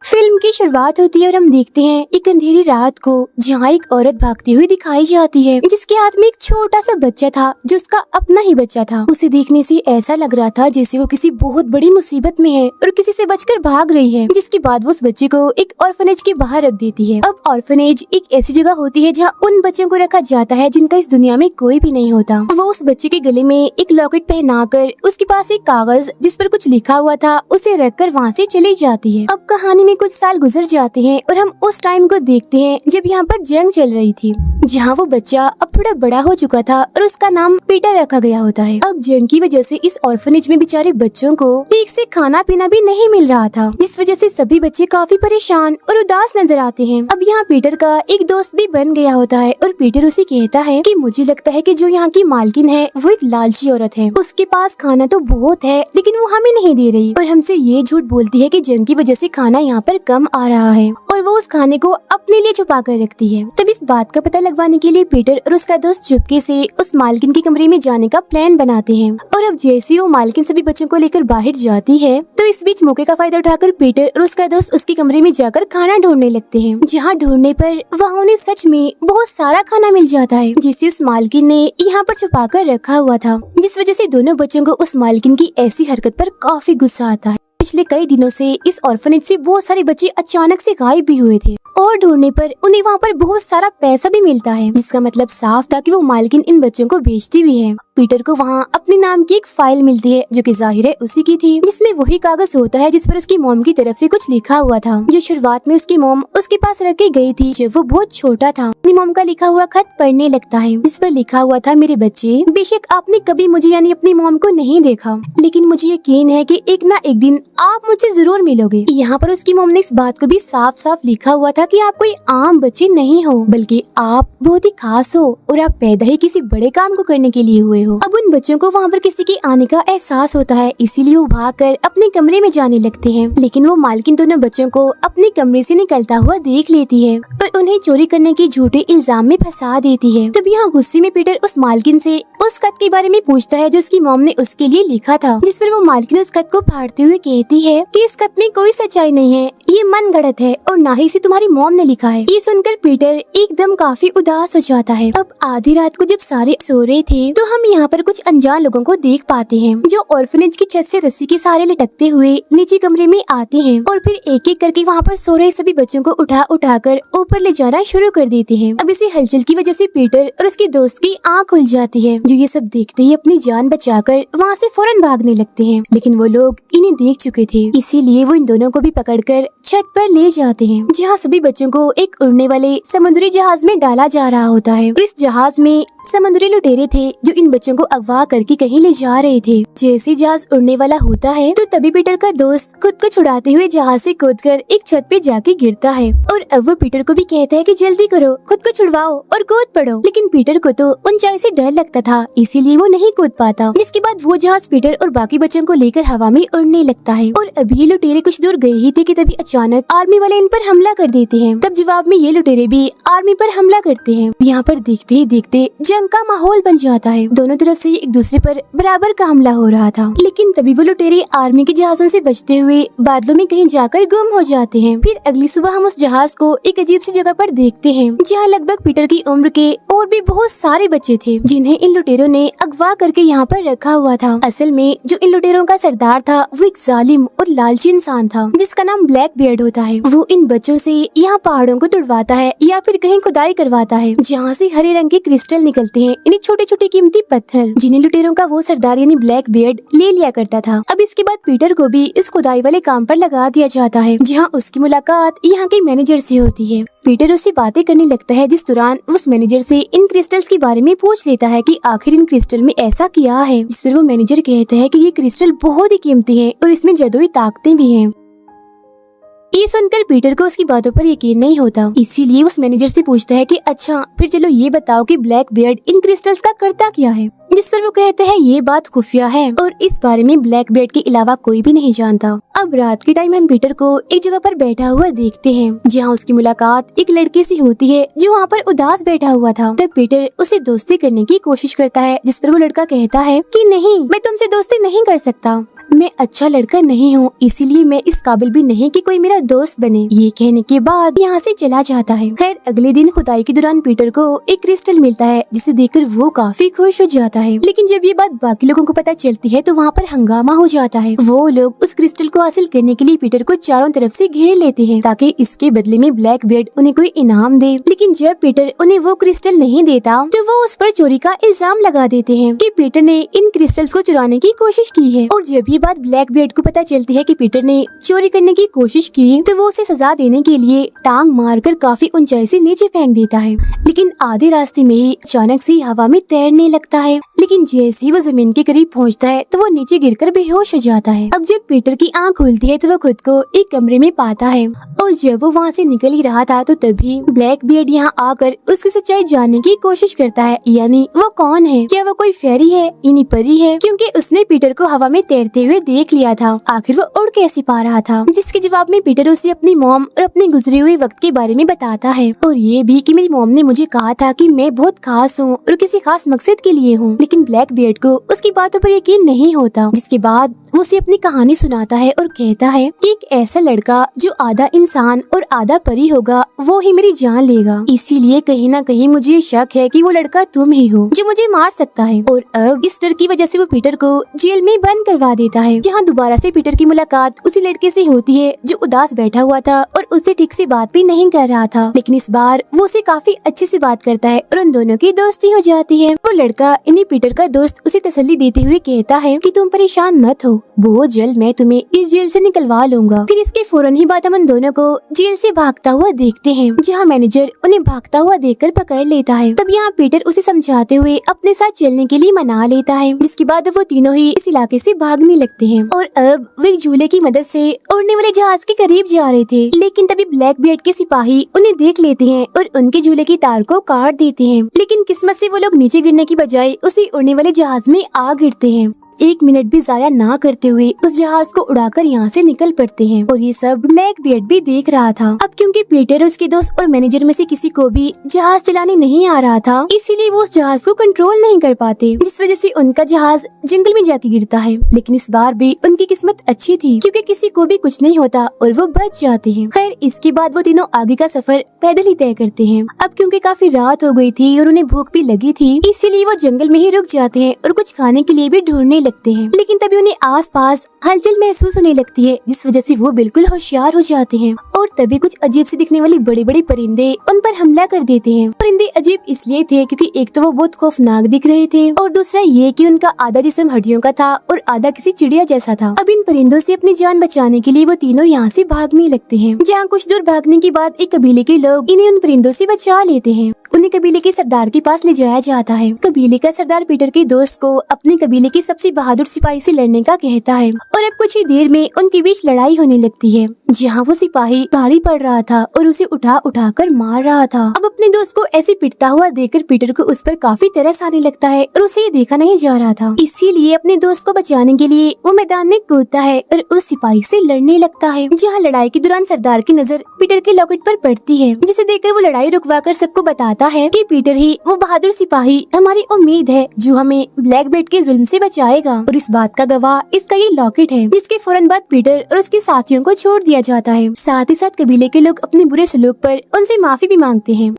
Film की शुरुआत होती है और हम देखते हैं एक अंधेरी रात को, जहाँ एक औरत भागती हुई दिखाई जाती है जिसके हाथ में एक छोटा सा बच्चा था जो उसका अपना ही बच्चा था। उसे देखने से ऐसा लग रहा था जैसे वो किसी बहुत बड़ी मुसीबत में है और किसी से बचकर भाग रही है। जिसके बाद वो उस बच्चे को एक ऑर्फनेज के बाहर रख देती है। अब ऑर्फनेज एक ऐसी जगह होती है जहाँ उन बच्चों को रखा जाता है जिनका इस दुनिया में कोई भी नहीं होता। वो उस बच्चे के गले में एक लॉकेट पहनाकर उसके पास एक कागज जिस पर कुछ लिखा हुआ था उसे रखकर वहाँ से चली जाती है। अब कहानी में कुछ साल गुजर जाते हैं और हम उस टाइम को देखते हैं जब यहाँ पर जंग चल रही थी, जहाँ वो बच्चा अब थोड़ा बड़ा हो चुका था और उसका नाम पीटर रखा गया होता है। अब जंग की वजह से इस ऑर्फनेज में बेचारे बच्चों को ठीक से खाना पीना भी नहीं मिल रहा था, जिस वजह से सभी बच्चे काफी परेशान और उदास नजर आते हैं। अब यहाँ पीटर का एक दोस्त भी बन गया होता है और पीटर उसे कहता है कि मुझे लगता है कि जो यहाँ की मालकिन है वो एक लालची औरत है। उसके पास खाना तो बहुत है लेकिन वो हमें नहीं दे रही और हमसे ये झूठ बोलती है कि जंग की वजह से खाना यहाँ पर कम आ रहा है और वो उस खाने को अपने लिए छुपा कर रखती है। तब इस बात का पता लगवाने के लिए पीटर और उसका दोस्त चुपके से उस मालकिन के कमरे में जाने का प्लान बनाते हैं। और अब जैसे वो मालकिन सभी बच्चों को लेकर बाहर जाती है तो इस बीच मौके का फायदा उठाकर पीटर और उसका दोस्त उसके कमरे में जाकर खाना ढूंढने लगते हैं। जहाँ ढूंढने पर वहाँ उन्हें सच में बहुत सारा खाना मिल जाता है जिसे उस मालकिन ने यहाँ पर छुपा कर रखा हुआ था, जिस वजह से दोनों बच्चों को उस मालकिन की ऐसी हरकत पर काफी गुस्सा आता है। पिछले कई दिनों से इस ऑर्फनेज से बहुत सारे बच्चे अचानक से गायब भी हुए थे और ढूंढने पर उन्हें वहाँ पर बहुत सारा पैसा भी मिलता है, जिसका मतलब साफ था कि वो मालकिन इन बच्चों को बेचती भी है। पीटर को वहाँ अपने नाम की एक फाइल मिलती है जो कि जाहिर है उसी की थी, जिसमें वही कागज होता है जिस पर उसकी मॉम की तरफ से कुछ लिखा हुआ था, जो शुरुआत में उसकी मॉम उसके पास रख के गई थी जब वो बहुत छोटा था। अपनी मॉम का लिखा हुआ खत पढ़ने लगता है जिस पर लिखा हुआ था, मेरे बच्चे, बेशक आपने कभी मुझे यानी अपनी मॉम को नहीं देखा, लेकिन मुझे यकीन है कि एक ना एक दिन आप मुझसे जरूर मिलोगे। यहाँ पर उसकी मॉम ने इस बात को भी साफ साफ लिखा हुआ था कि आप कोई आम बच्चे नहीं हो, बल्कि आप बहुत ही खास हो और आप पैदा ही किसी बड़े काम को करने के लिए हुए हो। अब उन बच्चों को वहाँ पर किसी के आने का एहसास होता है, इसीलिए वो भागकर अपने कमरे में जाने लगते हैं। लेकिन वो मालकिन दोनों बच्चों को अपने कमरे से निकलता हुआ देख लेती है और उन्हें चोरी करने के झूठे इल्जाम में फंसा देती है। तब यहाँ गुस्से में पीटर उस मालकिन से उस खत के बारे में पूछता है जो उसकी मॉम ने उसके लिए लिखा था, जिस पर वो मालकिन उस खत को फाड़ते हुए कहती है कि इस खत में कोई सच्चाई नहीं है, ये मन गढ़ंत है और ना ही इसे तुम्हारी मॉम ने लिखा है। ये सुनकर पीटर एकदम काफी उदास हो जाता है। अब आधी रात को जब सारे सो रहे थे तो हम यहाँ पर कुछ अनजान लोगों को देख पाते हैं जो ऑर्फनेज की छत से रस्सी के सहारे लटकते हुए नीचे कमरे में आते हैं और फिर एक एक करके वहाँ पर सो रहे सभी बच्चों को उठा कर ऊपर ले जाना शुरू कर देते हैं। अब इसी हलचल की वजह से पीटर और उसके दोस्त की आँख खुल जाती है, जो ये सब देखते ही अपनी जान बचाकर वहाँ से फौरन भागने लगते हैं। लेकिन वो लोग इन्हें देख चुके थे, इसीलिए वो इन दोनों को भी पकड़कर छत पर ले जाते हैं, जहाँ सभी बच्चों को एक उड़ने वाले समुद्री जहाज में डाला जा रहा होता है। और इस जहाज में समुद्री लुटेरे थे जो इन बच्चों को अगवा करके कहीं ले जा रहे थे। जैसे जहाज उड़ने वाला होता है तो तभी पीटर का दोस्त खुद को छुड़ाते हुए जहाज से कूदकर एक छत पे जाके गिरता है और अब वो पीटर को भी कहता है कि जल्दी करो, खुद को छुड़वाओ और कूद पड़ो। लेकिन पीटर को तो ऊंचाई से डर लगता था, इसीलिए वो नहीं कूद पाता। जिसके बाद वो जहाज पीटर और बाकी बच्चों को लेकर हवा में उड़ने लगता है और अभी ये लुटेरे कुछ दूर गए ही थे कि तभी अचानक आर्मी वाले इन पर हमला कर देते हैं। तब जवाब में ये लुटेरे भी आर्मी पर हमला करते हैं। यहाँ पर देखते ही देखते जंग का माहौल बन जाता है। दोनों तरफ से एक दूसरे पर बराबर का हमला हो रहा था। लेकिन तभी वो लुटेरे आर्मी के जहाजों से बचते हुए बादलों में कहीं जाकर गुम हो जाते हैं। फिर अगली सुबह हम उस जहाज को एक अजीब सी जगह पर देखते हैं, जहाँ लगभग पीटर की उम्र के और भी बहुत सारे बच्चे थे जिन्हें इन लुटेरों ने अगवा करके यहाँ पर रखा हुआ था। असल में जो इन लुटेरों का सरदार था वो एक जालिम और लालची इंसान था जिसका नाम ब्लैक बियर्ड होता है। वो इन बच्चों से यहाँ पहाड़ों को तुड़वाता है या फिर कहीं खुदाई करवाता है, जहाँ से हरे रंग के क्रिस्टल निकलते हैं, इन्हें छोटे छोटे कीमती पत्थर, जिन्हें लुटेरों का वो सरदार यानी ब्लैक बियर्ड ले लिया करता था। अब इसके बाद पीटर को भी इस खुदाई वाले काम पर लगा दिया जाता है, जहाँ उसकी मुलाकात यहाँ के मैनेजर से होती है। पीटर उससे बातें करने लगता है, जिस दौरान उस मैनेजर से इन क्रिस्टल्स के बारे में पूछ लेता है कि आखिर इन क्रिस्टल में ऐसा क्या है, जिस पर वो मैनेजर कहता है कि ये क्रिस्टल बहुत ही कीमती है और इसमें जादुई ताकतें भी हैं। ये सुनकर पीटर को उसकी बातों पर यकीन नहीं होता, इसीलिए उस मैनेजर से पूछता है कि अच्छा फिर चलो ये बताओ कि ब्लैक बियर्ड इन क्रिस्टल्स का करता क्या है, जिस पर वो कहते हैं ये बात खुफिया है और इस बारे में ब्लैक बियर्ड के अलावा कोई भी नहीं जानता। अब रात के टाइम हम पीटर को एक जगह पर बैठा हुआ देखते हैं, जहाँ उसकी मुलाकात एक लड़के से होती है जो वहाँ पर उदास बैठा हुआ था। तब पीटर उसे दोस्ती करने की कोशिश करता है, जिस पर वो लड़का कहता है कि नहीं, मैं तुमसे दोस्ती नहीं कर सकता। मैं अच्छा लड़का नहीं हूँ, इसीलिए मैं इस काबिल भी नहीं कि कोई मेरा दोस्त बने। ये कहने के बाद यहाँ से चला जाता है। खैर अगले दिन खुदाई के दौरान पीटर को एक क्रिस्टल मिलता है, जिसे देखकर वो काफी खुश हो जाता है। लेकिन जब ये बात बाकी लोगों को पता चलती है तो वहाँ पर हंगामा हो जाता है। वो लोग उस क्रिस्टल को हासिल करने के लिए पीटर को चारों तरफ से घेर लेते हैं ताकि इसके बदले में ब्लैक बियर्ड उन्हें कोई इनाम दे। लेकिन जब पीटर उन्हें वो क्रिस्टल नहीं देता तो वो उस पर चोरी का इल्जाम लगा देते हैं कि पीटर ने इन क्रिस्टल्स को चुराने की कोशिश की है। और जब ये बात ब्लैक बियर्ड को पता चलती है कि पीटर ने चोरी करने की कोशिश की तो वो उसे सजा देने के लिए टांग मारकर काफी ऊंचाई से नीचे फेंक देता है। लेकिन आधे रास्ते में ही अचानक से हवा में तैरने लगता है। लेकिन जैसे ही वो जमीन के करीब पहुंचता है तो वो नीचे गिरकर बेहोश हो जाता है। अब जब पीटर की आंख खुलती है तो वो खुद को एक कमरे में पाता है और जब वो वहाँ से निकल ही रहा था तो तभी ब्लैक बियर्ड यहाँ आकर उसकी सच्चाई जानने की कोशिश करता है, यानी वो कौन है, क्या वो कोई फेरी है यानी परी है, क्योंकि उसने पीटर को हवा में तैरते हुए देख लिया था। आखिर वो उड़ कैसे पा रहा था। जिसके जवाब में पीटर उसे अपनी मॉम और अपने गुजरे हुए वक्त के बारे में बताता है और ये भी कि मेरी मॉम ने मुझे कहा था कि मैं बहुत खास हूँ और किसी खास मकसद के लिए हूँ। लेकिन ब्लैक बियर्ड को उसकी बातों पर यकीन नहीं होता। जिसके बाद वो उसे अपनी कहानी सुनाता है और कहता है कि एक ऐसा लड़का जो आधा इंसान और आधा परी होगा वो ही मेरी जान लेगा, इसीलिए कहीं ना कहीं मुझे शक है कि वो लड़का तुम ही हो जो मुझे मार सकता है। और अब इस डर की वजह से वो पीटर को जेल में बंद करवा देता है, जहाँ दोबारा से पीटर की मुलाकात उसी लड़के से होती है जो उदास बैठा हुआ था और उससे ठीक से बात भी नहीं कर रहा था। लेकिन इस बार वो उसे काफी अच्छे से बात करता है और उन दोनों की दोस्ती हो जाती है। वो लड़का इन्हीं पीटर का दोस्त उसे तसल्ली देते हुए कहता है कि तुम परेशान मत हो, बहुत जल्द मैं तुम्हें इस जेल से निकलवा लूंगा। फिर इसके फौरन ही बाद हम उन दोनों को जेल से भागता हुआ देखते हैं, जहाँ मैनेजर उन्हें भागता हुआ देखकर पकड़ लेता है। तब यहाँ पीटर उसे समझाते हुए अपने साथ चलने के लिए मना लेता है। जिसके बाद वो तीनों ही इस इलाके से भागने लगते हैं और अब वो एक झूले की मदद से उड़ने वाले जहाज के करीब जा रहे थे। लेकिन तभी ब्लैक बियर्ड के सिपाही उन्हें देख लेते हैं और उनके झूले की तार को काट देते हैं। लेकिन किस्मत से वो लोग नीचे गिरने की बजाय उसी उड़ने वाले जहाज में आ गिरते हैं। एक मिनट भी जाया ना करते हुए उस जहाज को उड़ाकर यहाँ से निकल पड़ते हैं और ये सब ब्लैक बियर्ड भी देख रहा था। अब क्योंकि पीटर उसके दोस्त और मैनेजर में से किसी को भी जहाज चलाने नहीं आ रहा था, इसीलिए वो उस जहाज को कंट्रोल नहीं कर पाते, जिस वजह से उनका जहाज जंगल में जाके गिरता है। लेकिन इस बार भी उनकी किस्मत अच्छी थी क्योंकि किसी को भी कुछ नहीं होता और वो बच जाते हैं। खैर इसके बाद वो तीनों आगे का सफर पैदल ही तय करते हैं। अब क्योंकि काफी रात हो गई थी और उन्हें भूख भी लगी थी, इसीलिए वो जंगल में ही रुक जाते हैं और कुछ खाने के लिए भी ढूंढने लगते हैं। लेकिन तभी उन्हें आसपास हलचल महसूस होने लगती है, जिस वजह से वो बिल्कुल होशियार हो जाते हैं और तभी कुछ अजीब से दिखने वाले बड़े बड़े परिंदे उन पर हमला कर देते हैं। परिंदे अजीब इसलिए थे क्योंकि एक तो वो बहुत खौफनाक दिख रहे थे और दूसरा ये कि उनका आधा जिस्म हड्डियों का था और आधा किसी चिड़िया जैसा था। अब इन परिंदों से अपनी जान बचाने के लिए वो तीनों यहाँ से भागने लगते हैं। जहाँ कुछ दूर भागने के बाद एक कबीले के लोग इन्हें उन परिंदों से बचा लेते हैं। उन्हें कबीले के सरदार के पास ले जाया जाता है। कबीले का सरदार पीटर के दोस्त को अपने कबीले के सबसे बहादुर सिपाही से लड़ने का कहता है और अब कुछ ही देर में उनके बीच लड़ाई होने लगती है, जहाँ वो सिपाही भारी पड़ रहा था और उसे उठा उठा कर मार रहा था। अब अपने दोस्त को ऐसे पिटता हुआ देखकर पीटर को उस पर काफी तरस आने लगता है और उसे ये देखा नहीं जा रहा था। इसीलिए अपने दोस्त को बचाने के लिए वो मैदान में कूदता है और उस सिपाही से लड़ने लगता है। जहाँ लड़ाई के दौरान सरदार की नजर पीटर के लॉकेट पर पड़ती है, जिसे देखकर वो लड़ाई रुकवाकर सबको बताता है कि पीटर ही वो बहादुर सिपाही हमारी उम्मीद है जो हमें ब्लैक बियर्ड के जुल्म से बचाएगा। और इस बात का गवाह इसका ये लॉकेट है। जिसके फौरन बाद पीटर और उसके साथियों को छोड़ दिया जाता है। साथ ही साथ कबीले के लोग अपने बुरे सलूक पर उनसे माफी भी मांगते हैं।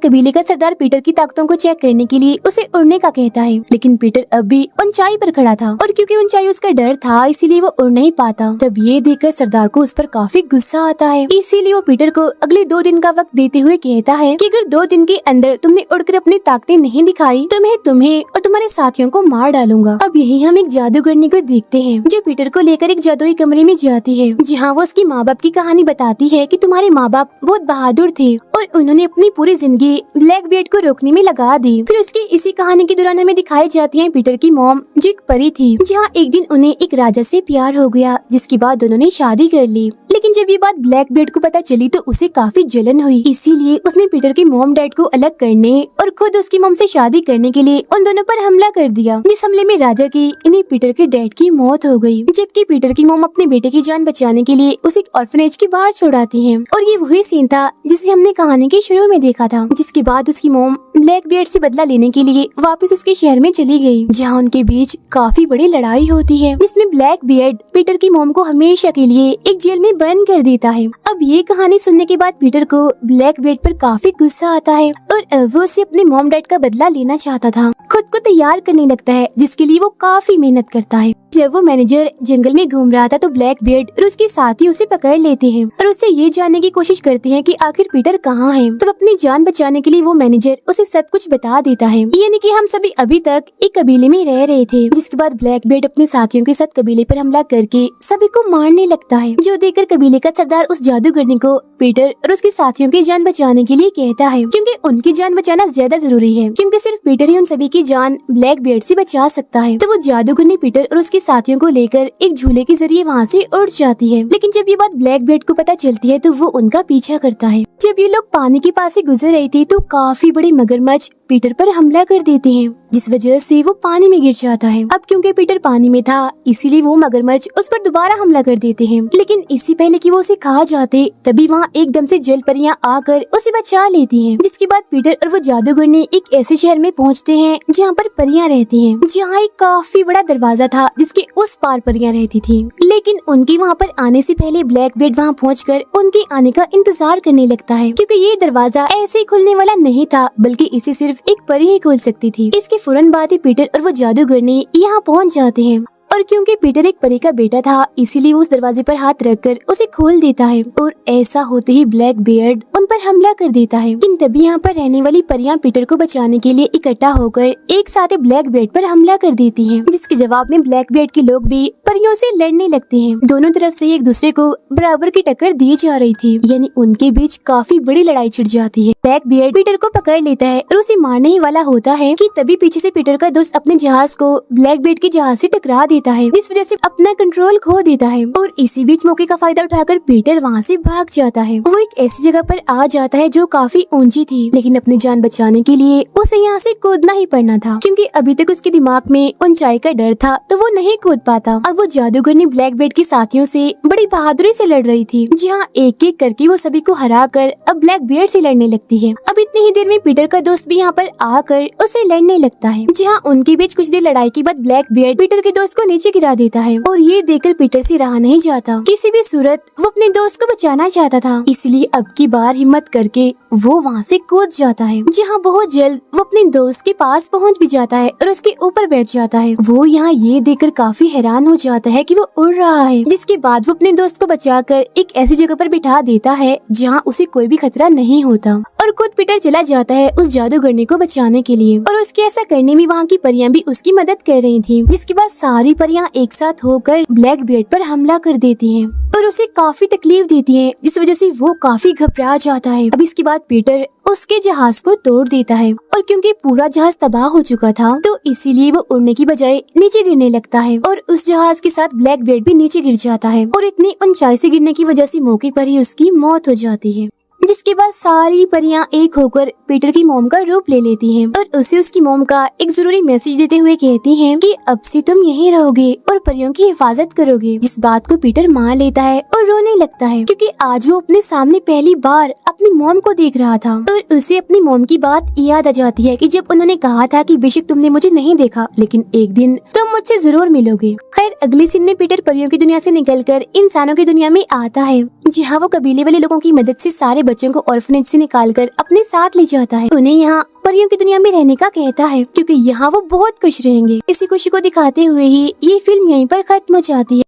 कबीले का सरदार पीटर की ताकतों को चेक करने के लिए उसे उड़ने का कहता है, लेकिन पीटर अब भी ऊंचाई पर खड़ा था और क्योंकि ऊंचाई उसका डर था इसीलिए वो उड़ नहीं पाता। तब ये देखकर सरदार को उस पर काफी गुस्सा आता है, इसीलिए वो पीटर को अगले 2 दिन का वक्त देते हुए कहता है कि अगर 2 दिन के अंदर तुमने उड़कर अपनी ताकतें नहीं दिखाई तो मैं तुम्हें और तुम्हारे साथियों को मार डालूंगा। अब यही हम एक जादूगरनी को देखते हैं जो पीटर को लेकर एक जादुई कमरे में जाती है, जहाँ वो उसकी माँ बाप की कहानी बताती है कि तुम्हारे माँ बाप बहुत बहादुर थे और उन्होंने अपनी पूरी जिंदगी ब्लैक बियर्ड को रोकने में लगा दी। फिर उसकी इसी कहानी के दौरान हमें दिखाई जाती है पीटर की मॉम जो एक परी थी, जहाँ एक दिन उन्हें एक राजा से प्यार हो गया, जिसके बाद उन्होंने शादी कर ली। लेकिन जब ये बात ब्लैक बियर्ड को पता चली तो उसे काफी जलन हुई, इसीलिए उसने पीटर की मॉम डैड को अलग करने और खुद उसकी मॉम से शादी करने के लिए उन दोनों पर हमला कर दिया। जिस हमले में राजा की इन्हें पीटर के डैड की मौत हो गई, जबकि पीटर की मॉम अपने बेटे की जान बचाने के लिए उसे एक ऑर्फनेज के बाहर छोड़ाती है। और ये वही सीन था जिसे हमने कहानी कहानी के शुरू में देखा था, जिसके बाद उसकी मॉम ब्लैक बियर्ड से बदला लेने के लिए वापस उसके शहर में चली गई, जहाँ उनके बीच काफी बड़ी लड़ाई होती है, जिसमें ब्लैक बियर्ड पीटर की मॉम को हमेशा के लिए एक जेल में बंद कर देता है। अब ये कहानी सुनने के बाद पीटर को ब्लैक बियर्ड पर काफी गुस्सा आता है और वो उससे अपने मॉम डैड का बदला लेना चाहता था। खुद को तैयार करने लगता है, जिसके लिए वो काफी मेहनत करता है। जब वो मैनेजर जंगल में घूम रहा था तो ब्लैक बियर्ड और उसके साथी उसे पकड़ लेते हैं और उससे ये जानने की कोशिश करते हैं कि आखिर पीटर कहाँ है। तब अपनी जान बचाने के लिए वो मैनेजर उसे सब कुछ बता देता है, यानी कि हम सभी अभी तक एक कबीले में रह रहे थे। जिसके बाद ब्लैक बियर्ड अपने साथियों के साथ कबीले पर हमला करके सभी को मारने लगता है, जो देखकर कबीले का सरदार उस जादूगरनी को पीटर और उसके साथियों की जान बचाने के लिए कहता है, क्योंकि उनकी जान बचाना ज्यादा जरूरी है, क्योंकि सिर्फ पीटर ही उन सभी की जान ब्लैक बियर्ड से बचा सकता है। तो वो जादूगरनी पीटर और उसके साथियों को लेकर एक झूले के जरिए वहाँ से उड़ जाती है। लेकिन जब ये बात ब्लैक बियर्ड को पता चलती है तो वो उनका पीछा करता है। जब ये लोग पानी के पास से गुजर रही थी तो काफी बड़ी मगरमच्छ पीटर पर हमला कर देते हैं, जिस वजह से वो पानी में गिर जाता है। अब क्योंकि पीटर पानी में था इसीलिए वो मगरमच्छ उस पर दोबारा हमला कर देते हैं, लेकिन इससे पहले कि वो उसे खा जाते तभी वहाँ एकदम से जल परियां आकर उसे बचा लेती हैं। जिसके बाद पीटर और वो जादूगरनी एक ऐसे शहर में पहुँचते हैं जहाँ पर परियां रहती हैं, जहाँ एक काफी बड़ा दरवाजा था जिसके उस पार परियां रहती थी। लेकिन उनके वहाँ पर आने से पहले ब्लैक बियर्ड वहाँ पहुँचकर उनके आने का इंतजार करने लगता है, क्योंकि ये दरवाजा ऐसे ही खुलने वाला नहीं था, बल्कि इसे सिर्फ एक परी ही खोल सकती थी। इसके फौरन बाद ही पीटर और वो जादूगरनी यहाँ पहुँच जाते हैं और क्योंकि पीटर एक परी का बेटा था इसीलिए वो उस दरवाजे पर हाथ रखकर उसे खोल देता है और ऐसा होते ही ब्लैक बियर्ड उन पर हमला कर देता है। लेकिन तभी यहाँ पर रहने वाली परियां पीटर को बचाने के लिए इकट्ठा होकर एक साथ ब्लैक बियर्ड पर हमला कर देती हैं, जिसके जवाब में ब्लैक बियर्ड के लोग भी परियों से लड़ने लगते हैं। दोनों तरफ से एक दूसरे को बराबर की टक्कर दी जा रही थी, यानी उनके बीच काफी बड़ी लड़ाई छिड़ जाती है। ब्लैक बियर्ड पीटर को पकड़ लेता है और उसे मारने ही वाला होता है कि तभी पीछे से पीटर का दोस्त अपने जहाज को ब्लैक बियर्ड के जहाज से टकरा देता है, जिस वजह से अपना कंट्रोल खो देता है। और इसी बीच मौके का फायदा उठाकर पीटर वहाँ से भाग जाता है। वो एक ऐसी जगह पर आ जाता है जो काफी ऊंची थी, लेकिन अपनी जान बचाने के लिए उसे यहाँ से कूदना ही पड़ना था, क्योंकि अभी तक उसके दिमाग में ऊंचाई का डर था तो वो नहीं कूद पाता। अब वो जादूगरनी ब्लैक बियर्ड के साथियों से बड़ी बहादुरी से लड़ रही थी, जहाँ एक एक करके वो सभी को हरा कर अब ब्लैक बियर्ड से लड़ने लगती है। अब इतनी ही देर में पीटर का दोस्त भी यहाँ पर आकर उसे लड़ने लगता है, जहाँ उनके बीच कुछ देर लड़ाई के बाद ब्लैक बियर्ड पीटर के दोस्त को नीचे गिरा देता है और ये देखकर पीटर से रहा नहीं जाता। किसी भी सूरत वो अपने दोस्त को बचाना चाहता था, इसलिए अब की बार हिम्मत करके वो वहाँ से कूद जाता है, जहाँ बहुत जल्द वो अपने दोस्त के पास पहुँच भी जाता है और उसके ऊपर बैठ जाता है। वो यहाँ ये देखकर काफी हैरान हो जाता है कि वो उड़ रहा है, जिसके बाद वो अपने दोस्त को बचाकर एक ऐसी जगह पर बिठा देता है जहाँ उसे कोई भी खतरा नहीं होता और खुद पीटर चला जाता है उस जादूगरनी को बचाने के लिए। और उसके ऐसा करने में वहाँ की परियां भी उसकी मदद कर रही थी, जिसके बाद सारी परियां एक साथ होकर ब्लैक बियर्ड पर हमला कर देती हैं और उसे काफी तकलीफ देती हैं, जिस वजह से वो काफी घबरा जाता है। अब इसके बाद पीटर उसके जहाज को तोड़ देता है और क्योंकि पूरा जहाज तबाह हो चुका था तो इसीलिए वो उड़ने की बजाय नीचे गिरने लगता है और उस जहाज के साथ ब्लैक बियर्ड भी नीचे गिर जाता है और इतनी ऊंचाई से गिरने की वजह से मौके पर ही उसकी मौत हो जाती है। जिसके बाद सारी परियां एक होकर पीटर की मॉम का रूप ले लेती हैं और उसे उसकी मॉम का एक जरूरी मैसेज देते हुए कहती हैं कि अब से तुम यहीं रहोगे और परियों की हिफाजत करोगे। इस बात को पीटर मान लेता है और रोने लगता है, क्योंकि आज वो अपने सामने पहली बार अपनी मॉम को देख रहा था और उसे अपनी मॉम की बात याद आ जाती है कि जब उन्होंने कहा था कि बेशक तुमने मुझे नहीं देखा लेकिन एक दिन तुम मुझसे जरूर मिलोगे। खैर अगले सीन में पीटर परियों की दुनिया से निकलकर इंसानों की दुनिया में आता है, जहाँ वो कबीले वाले लोगों की मदद से सारे बच्चों को ऑर्फनेज से निकालकर अपने साथ ले जाता है। उन्हें यहाँ परियों की दुनिया में रहने का कहता है, क्योंकि यहाँ वो बहुत खुश रहेंगे। इसी खुशी को दिखाते हुए ही ये फिल्म यहीं पर खत्म हो जाती है।